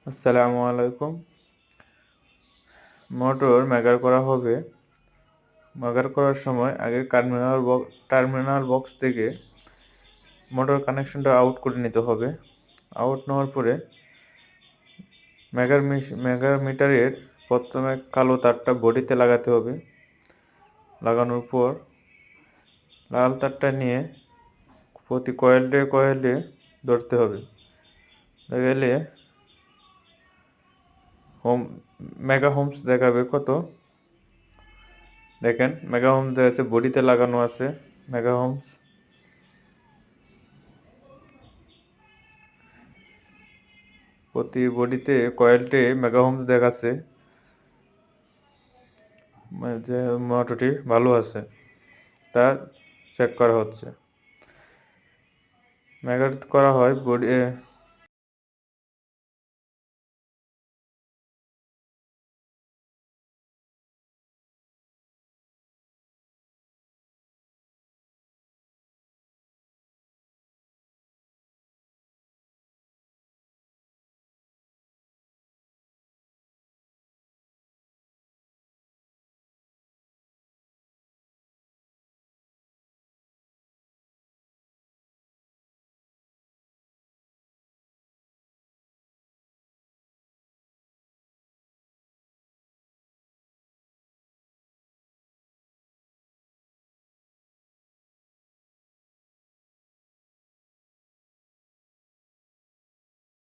আসসালামু আলাইকুম। মোটর মেগার করা হবে। মেগার করার সময় আগে টার্মিনাল বক্স থেকে মোটর কানেকশনটা আউট করে নিতে হবে। আউট নেওয়ার পরে মেগার মিটারের প্রথমে কালো তারটা বডিতে লাগাতে হবে। লাগানোর পর লাল তারটা নিয়ে প্রতি কয়েলে ধরতে হবে। গেলে মেগা হোমস দেখাবে কত। দেখেন মেগা হোমস দেখাচ্ছে, বডিতে লাগানো আছে মেগা হোমস। প্রতি বডিতে কয়েলটি মেগা হোমস দেখাচ্ছে, যে মোটরটি ভালো আছে তা চেক করা হচ্ছে। মেগা করা হয়